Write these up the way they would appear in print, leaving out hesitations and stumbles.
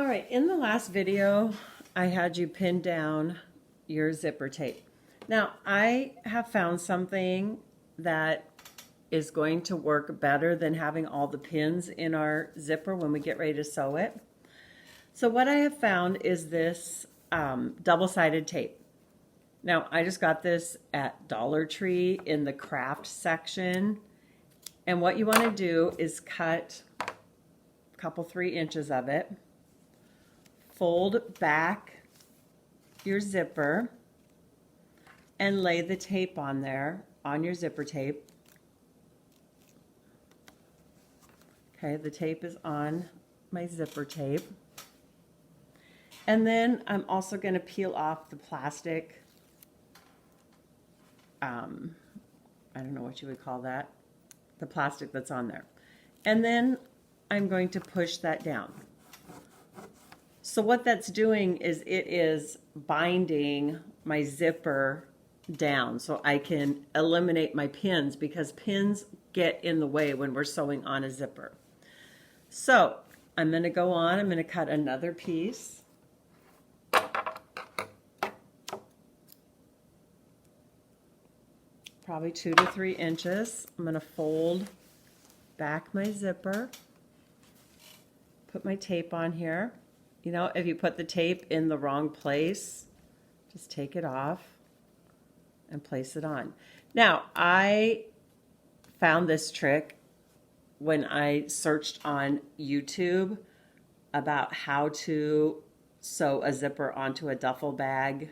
All right, in the last video, I had you pin down your zipper tape. Now, I have found something that is going to work better than having all the pins in our zipper when we get ready to sew it. So what I have found is this double-sided tape. Now, I just got this at Dollar Tree in the craft section. And what you want to do is cut a couple, 3 inches of it. Fold back your zipper and lay the tape on there, on your zipper tape. Okay, the tape is on my zipper tape. And then I'm also going to peel off the plastic, I don't know what you would call that, the plastic that's on there. And then I'm going to push that down. So what that's doing is it is binding my zipper down so I can eliminate my pins, because pins get in the way when we're sewing on a zipper. So I'm going to go on, I'm going to cut another piece. Probably 2 to 3 inches. I'm going to fold back my zipper, put my tape on here. You know, if you put the tape in the wrong place, just take it off and place it on. Now, I found this trick when I searched on YouTube about how to sew a zipper onto a duffel bag,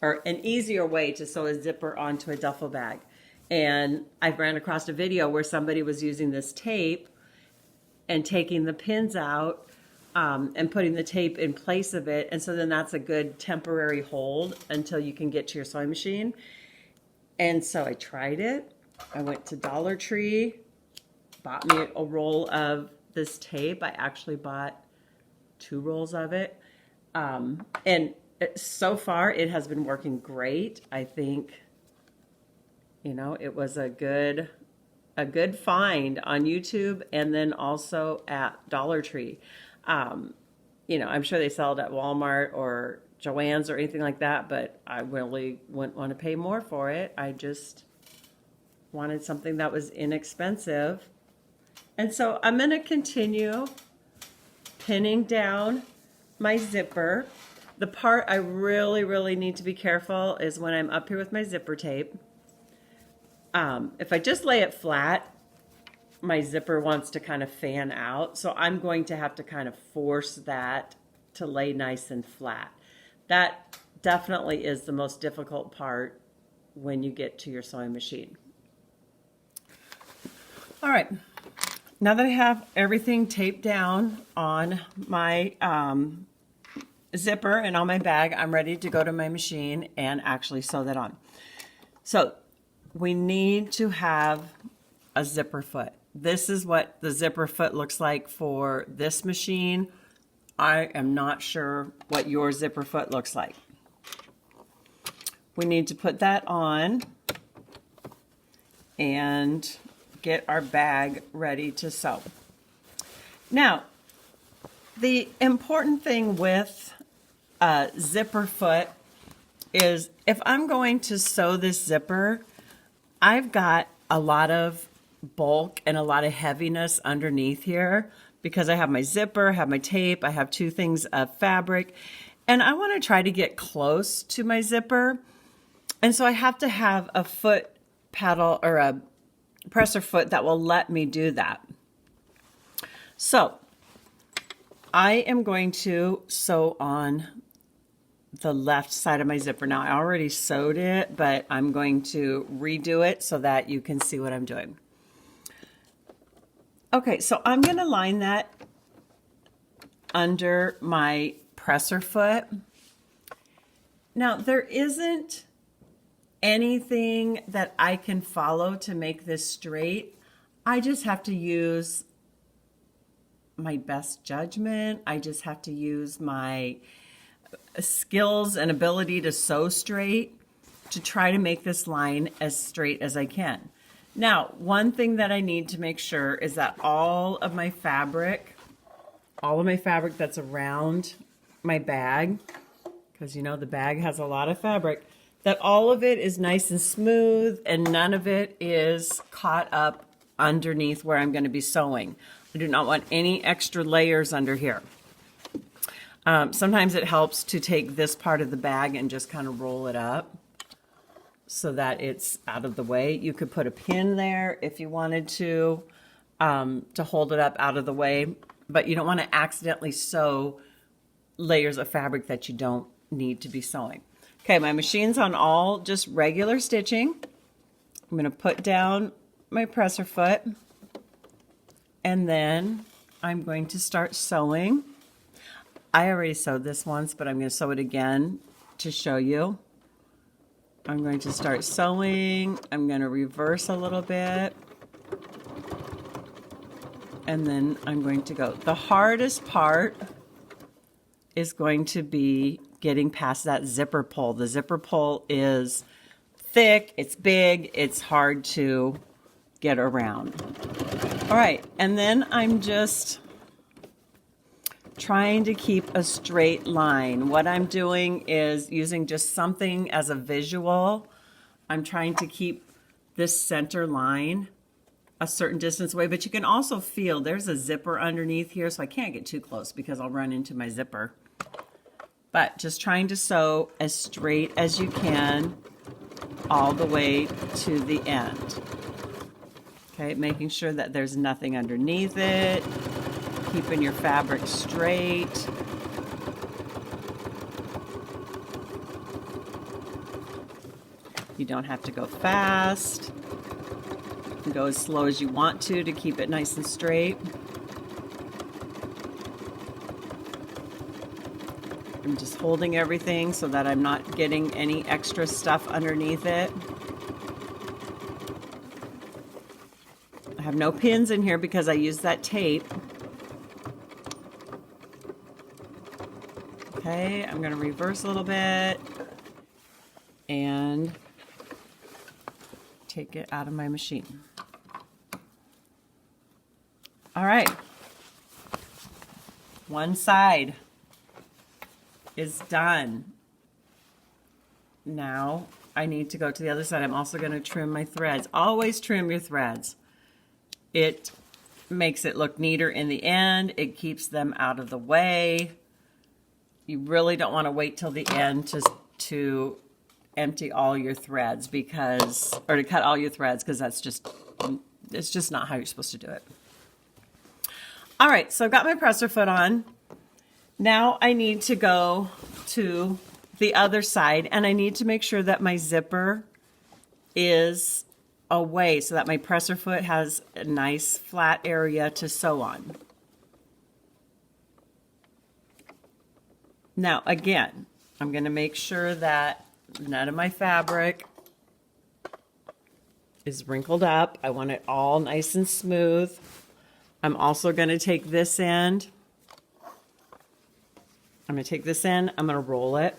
or an easier way to sew a zipper onto a duffel bag. And I ran across a video where somebody was using this tape and taking the pins out and putting the tape in place of it. And so then that's a good temporary hold until you can get to your sewing machine. And so I tried it. I went to Dollar Tree, bought me a roll of this tape. I actually bought 2 rolls of it. And so far, it has been working great. I think, you know, it was a good find on YouTube, and then also at Dollar Tree. You know, I'm sure they sell it at Walmart or Joann's or anything like that, but I really wouldn't want to pay more for it. I just wanted something that was inexpensive. And so I'm going to continue pinning down my zipper. The part I really need to be careful is when I'm up here with my zipper tape. If I just lay it flat, my zipper wants to kind of fan out. So I'm going to have to kind of force that to lay nice and flat. That definitely is the most difficult part when you get to your sewing machine. All right, now that I have everything taped down on my zipper and on my bag, I'm ready to go to my machine and actually sew that on. So we need to have a zipper foot. This is what the zipper foot looks like for this machine. I am not sure what your zipper foot looks like. We need to put that on and get our bag ready to sew. Now, the important thing with a zipper foot is if I'm going to sew this zipper, I've got a lot of bulk and a lot of heaviness underneath here because I have my zipper, have my tape, I have 2 things of fabric, and I want to try to get close to my zipper. And so I have to have a foot pedal or a presser foot that will let me do that. So I am going to sew on the left side of my zipper. Now I already sewed it, but I'm going to redo it so that you can see what I'm doing. Okay, so I'm going to line that under my presser foot. Now there isn't anything that I can follow to make this straight. I just have to use my best judgment. I just have to use my skills and ability to sew straight to try to make this line as straight as I can. Now, one thing that I need to make sure is that all of my fabric all of my fabric that's around my bag, because you know the bag has a lot of fabric, that all of it is nice and smooth and none of it is caught up underneath where I'm going to be sewing. I do not want any extra layers under here. Sometimes it helps to take this part of the bag and just kind of roll it up so that it's out of the way. You could put a pin there if you wanted to hold it up out of the way, but you don't want to accidentally sew layers of fabric that you don't need to be sewing. Okay, my machine's on all just regular stitching. I'm going to put down my presser foot and then I'm going to start sewing. I already sewed this once, but I'm going to sew it again to show you. I'm going to start sewing. I'm going to reverse a little bit. And then I'm going to go. The hardest part is going to be getting past that zipper pull. The zipper pull is thick, it's big, it's hard to get around. All right, and then I'm just trying to keep a straight line. What I'm doing is using just something as a visual. I'm trying to keep this center line a certain distance away, but you can also feel there's a zipper underneath here, so I can't get too close because I'll run into my zipper. But just trying to sew as straight as you can all the way to the end. Okay, making sure that there's nothing underneath it. Keeping your fabric straight. You don't have to go fast. You can go as slow as you want to keep it nice and straight. I'm just holding everything so that I'm not getting any extra stuff underneath it. I have no pins in here because I used that tape. Okay, I'm going to reverse a little bit and take it out of my machine. All right, one side is done. Now I need to go to the other side. I'm also going to trim my threads. Always trim your threads. It makes it look neater in the end. It keeps them out of the way. You really don't want to wait till the end to empty all your threads or to cut all your threads, because it's just not how you're supposed to do it. All right, so I've got my presser foot on. Now I need to go to the other side and I need to make sure that my zipper is away so that my presser foot has a nice flat area to sew on. Now, again, I'm going to make sure that none of my fabric is wrinkled up. I want it all nice and smooth. I'm also going to take this end. I'm going to take this end. I'm going to roll it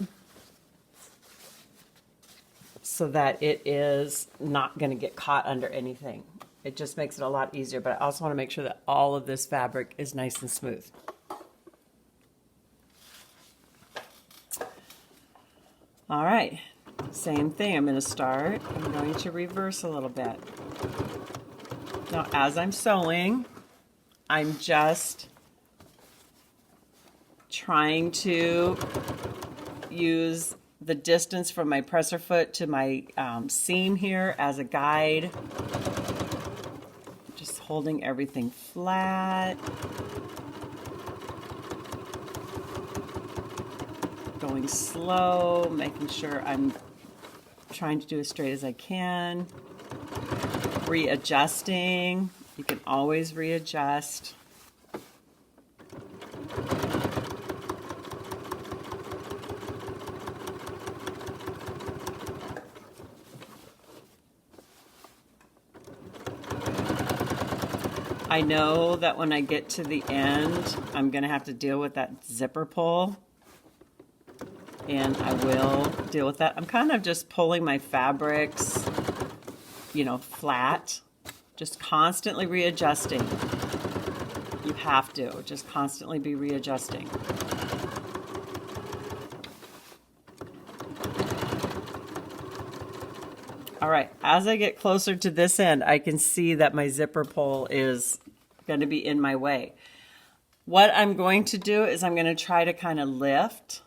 so that it is not going to get caught under anything. It just makes it a lot easier, but I also want to make sure that all of this fabric is nice and smooth. All right, same thing. I'm going to reverse a little bit. Now, as I'm sewing, I'm just trying to use the distance from my presser foot to my seam here as a guide. Just holding everything flat. Going slow, making sure I'm trying to do as straight as I can. Readjusting. You can always readjust. I know that when I get to the end, I'm going to have to deal with that zipper pull. And I will deal with that. I'm kind of just pulling my fabrics, flat. Just constantly readjusting. You have to just constantly be readjusting. All right, as I get closer to this end, I can see that my zipper pull is going to be in my way. What I'm going to do is I'm going to try to kind of lift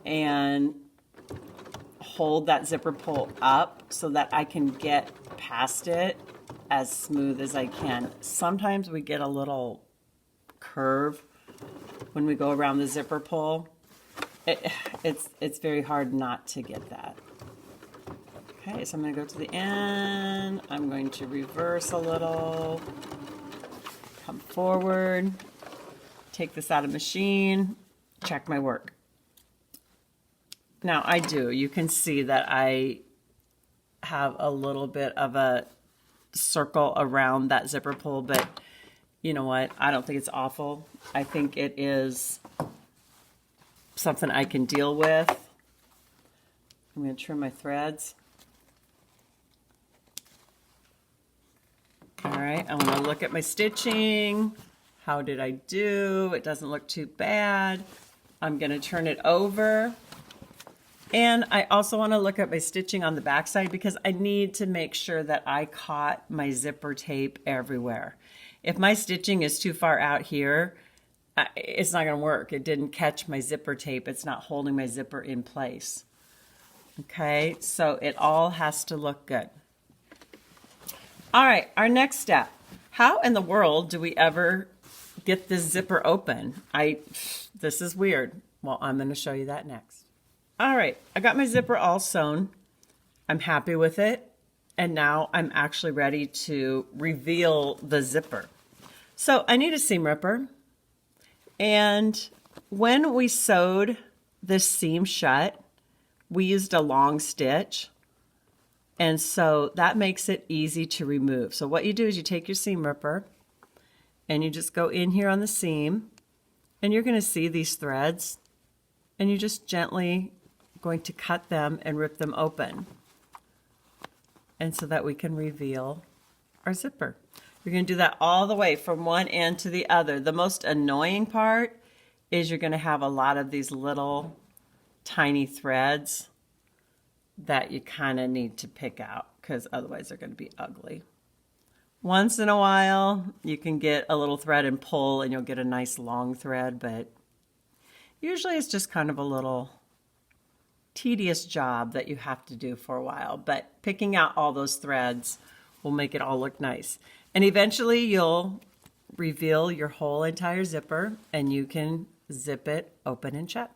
and hold that zipper pull up so that I can get past it as smooth as I can. Sometimes we get a little curve when we go around the zipper pull. It's very hard not to get that. Okay, so I'm going to go to the end. I'm going to reverse a little, come forward, take this out of machine, check my work. Now you can see that I have a little bit of a circle around that zipper pull, but you know what? I don't think it's awful. I think it is something I can deal with. I'm going to trim my threads. All right, I want to look at my stitching. How did I do? It doesn't look too bad. I'm going to turn it over. And I also want to look at my stitching on the back side because I need to make sure that I caught my zipper tape everywhere. If my stitching is too far out here, it's not going to work. It didn't catch my zipper tape. It's not holding my zipper in place. Okay, so it all has to look good. All right, our next step. How in the world do we ever get this zipper open? This is weird. Well, I'm going to show you that next. All right, I got my zipper all sewn. I'm happy with it. And now I'm actually ready to reveal the zipper. So I need a seam ripper. And when we sewed this seam shut, we used a long stitch. And so that makes it easy to remove. So what you do is you take your seam ripper and you just go in here on the seam and you're going to see these threads and you just gently going to cut them and rip them open. And so that we can reveal our zipper. You're going to do that all the way from one end to the other. The most annoying part is you're going to have a lot of these little tiny threads that you kind of need to pick out because otherwise they're going to be ugly. Once in a while, you can get a little thread and pull and you'll get a nice long thread, but usually it's just kind of a little tedious job that you have to do for a while. But picking out all those threads will make it all look nice. And eventually you'll reveal your whole entire zipper and you can zip it open and shut.